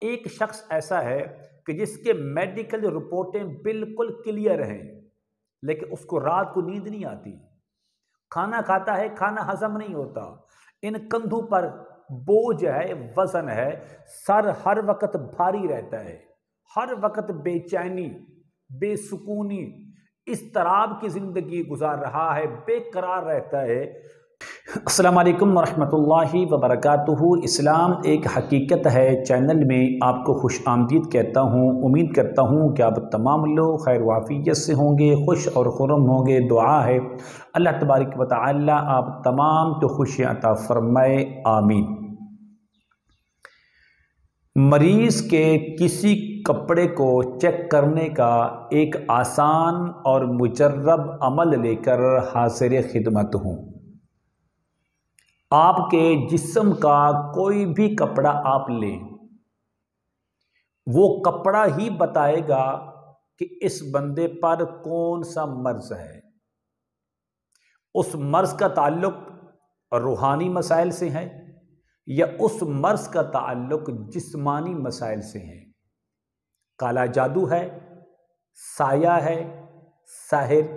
ایک شخص ایسا ہے کہ جس کے میڈیکل رپورٹیں بالکل کلیئر ہیں، لیکن اس کو رات کو نیند نہیں آتی، کھانا کھاتا ہے کھانا ہضم نہیں ہوتا، ان کندھوں پر بوجھ ہے، وزن ہے، سر ہر وقت بھاری رہتا ہے، ہر وقت بے چینی، بے سکونی، اضطراب کی زندگی گزار رہا ہے، بے قرار رہتا ہے۔ السلام علیکم ورحمۃ اللہ وبرکاتہ۔ اسلام ایک حقیقت ہے چینل میں آپ کو خوش آمدید کہتا ہوں۔ امید کرتا ہوں کہ آپ تمام لوگ خیر و عافیت سے ہوں گے، خوش اور خرم ہوں گے۔ دعا ہے اللہ تبارک و تعالی آپ تمام کو خوشی عطا فرمائے، آمین۔ مریض کے کسی کپڑے کو چیک کرنے کا ایک آسان اور مجرب عمل لے کر حاضر خدمت ہوں۔ آپ کے جسم کا کوئی بھی کپڑا آپ لیں، وہ کپڑا ہی بتائے گا کہ اس بندے پر کون سا مرض ہے۔ اس مرض کا تعلق روحانی مسائل سے ہے یا اس مرض کا تعلق جسمانی مسائل سے ہے۔ کالا جادو ہے، سایہ ہے، سحر،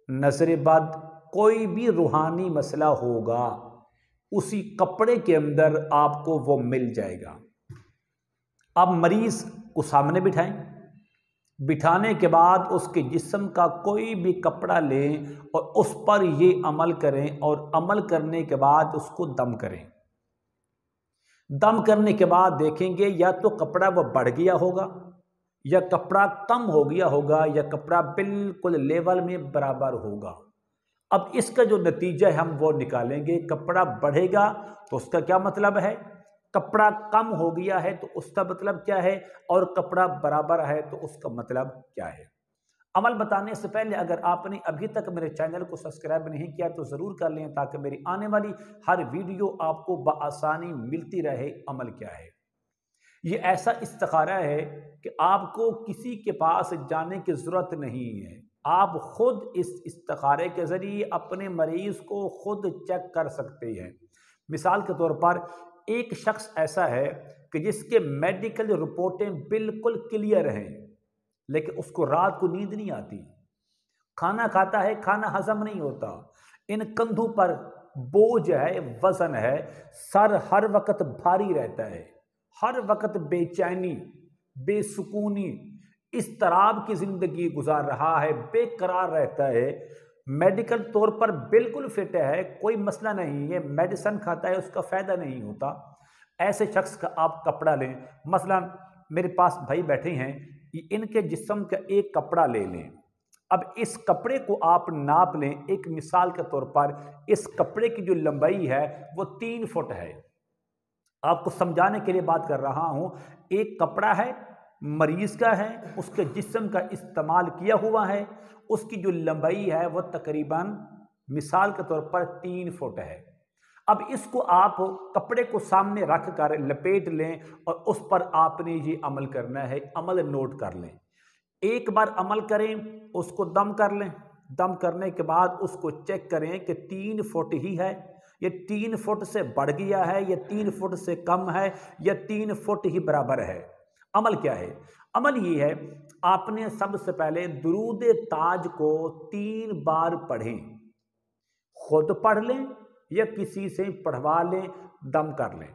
نظر بد، کوئی بھی روحانی مسئلہ ہوگا، اسی کپڑے کے اندر آپ کو وہ مل جائے گا۔ اب مریض کو سامنے بٹھائیں، بٹھانے کے بعد اس کے جسم کا کوئی بھی کپڑا لیں اور اس پر یہ عمل کریں، اور عمل کرنے کے بعد اس کو دم کریں۔ دم کرنے کے بعد دیکھیں گے یا تو کپڑا وہ بڑھ گیا ہوگا، یا کپڑا کم ہو گیا ہوگا، یا کپڑا بالکل لیول میں برابر ہوگا۔ اب اس کا جو نتیجہ ہے ہم وہ نکالیں گے۔ کپڑا بڑھے گا تو اس کا کیا مطلب ہے، کپڑا کم ہو گیا ہے تو اس کا مطلب کیا ہے، اور کپڑا برابر ہے تو اس کا مطلب کیا ہے۔ عمل بتانے سے پہلے اگر آپ نے ابھی تک میرے چینل کو سبسکرائب نہیں کیا تو ضرور کر لیں، تاکہ میری آنے والی ہر ویڈیو آپ کو بآسانی ملتی رہے۔ عمل کیا ہے؟ یہ ایسا استخارہ ہے کہ آپ کو کسی کے پاس جانے کی ضرورت نہیں ہے، آپ خود اس استخارے کے ذریعے اپنے مریض کو خود چیک کر سکتے ہیں۔ مثال کے طور پر ایک شخص ایسا ہے کہ جس کے میڈیکل رپورٹیں بالکل کلیئر ہیں، لیکن اس کو رات کو نیند نہیں آتی، کھانا کھاتا ہے کھانا ہضم نہیں ہوتا، ان کندھوں پر بوجھ ہے، وزن ہے، سر ہر وقت بھاری رہتا ہے، ہر وقت بے چینی، بے سکونی، اضطراب کی زندگی گزار رہا ہے، بے قرار رہتا ہے، میڈیکل طور پر بالکل فٹ ہے، کوئی مسئلہ نہیں ہے، میڈیسن کھاتا ہے اس کا فائدہ نہیں ہوتا۔ ایسے شخص کا آپ کپڑا لیں، مثلا میرے پاس بھائی بیٹھے ہیں، ان کے جسم کا ایک کپڑا لے لیں۔ اب اس کپڑے کو آپ ناپ لیں۔ ایک مثال کے طور پر اس کپڑے کی جو لمبائی ہے وہ 3 فٹ ہے۔ آپ کو سمجھانے کے لیے بات کر رہا ہوں۔ ایک کپڑا ہے، مریض کا ہے، اس کے جسم کا استعمال کیا ہوا ہے، اس کی جو لمبائی ہے وہ تقریباً مثال کے طور پر 3 فٹ ہے۔ اب اس کو آپ کپڑے کو سامنے رکھ کر لپیٹ لیں اور اس پر آپ نے یہ عمل کرنا ہے۔ عمل نوٹ کر لیں، ایک بار عمل کریں، اس کو دم کر لیں، دم کرنے کے بعد اس کو چیک کریں کہ 3 فٹ ہی ہے، یہ 3 فٹ سے بڑھ گیا ہے، یا 3 فٹ سے کم ہے، یا 3 فٹ ہی برابر ہے۔ عمل کیا ہے؟ عمل یہ ہے، آپ نے سب سے پہلے درود تاج کو 3 بار پڑھیں، خود پڑھ لیں یا کسی سے پڑھوا لیں، دم کر لیں۔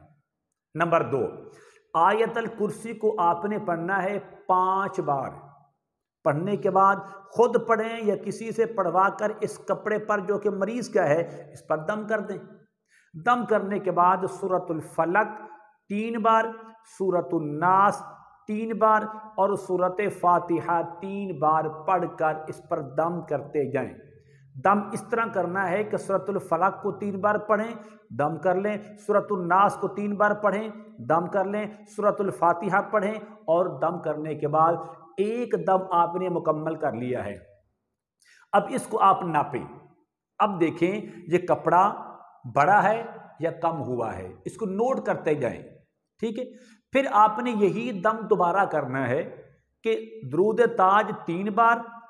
نمبر 2، آیت الکرسی کو آپ نے پڑھنا ہے 5 بار۔ پڑھنے کے بعد خود پڑھیں یا کسی سے پڑھوا کر اس کپڑے پر جو کہ مریض کا ہے اس پر دم کر دیں۔ دم کرنے کے بعد سورۃ الفلق 3 بار، سورۃ الناس 3 بار اور سورۃ فاتحہ 3 بار پڑھ کر اس پر دم کرتے جائیں۔ دم اس طرح کرنا ہے کہ سورۃ الفلق کو 3 بار پڑھیں، دم کر لیں، سورۃ الناس کو 3 بار پڑھیں، دم کر لیں، سورۃ الفاتحہ پڑھیں، اور دم کرنے کے بعد ایک دم آپ نے مکمل کر لیا ہے۔ اب اس کو آپ ناپیں، اب دیکھیں یہ کپڑا بڑا ہے یا کم ہوا ہے، اس کو نوٹ کرتے جائیں، ٹھیک ہے۔ پھر آپ نے یہی دم دوبارہ کرنا ہے کہ درود تاج 3 بار،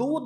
2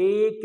1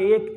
1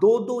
2-2